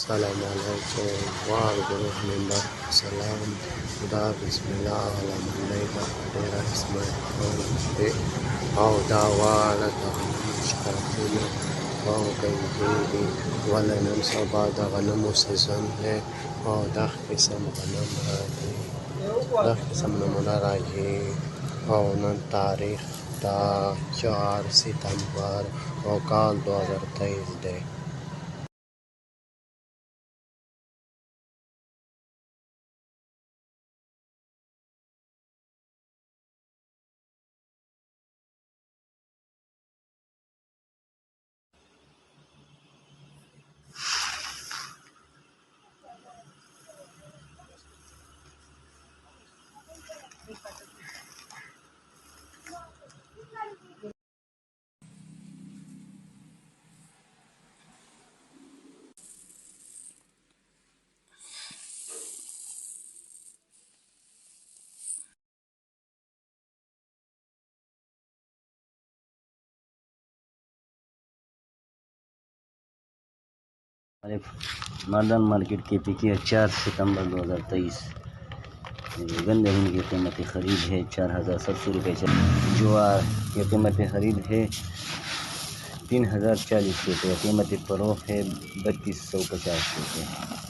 अस्सलाम वालेकुम वारहमतुल्लाहि वबरकातुहू खुदा बिस्मिल्लाह अलहम्दुलिल्लाह डेरा स्मार्टफोन أو دعوة مشتركين أو गंजीरी वाला नमसा बाद गनम सीजन है और दख किस्म गनम राही दख किस्म नमूना राही और नन तारीख ता 4 सितंबर और काल 2023 दे मॉडर्न मार्केट के पीके 4 सितंबर 2023 गंदे हिंद की कीमत ख़रीद है 4700 रुपये। ज्वार की कीमत ख़रीद है 3040 रुपये। कीमत फ़रोख्त है 3250 रुपये।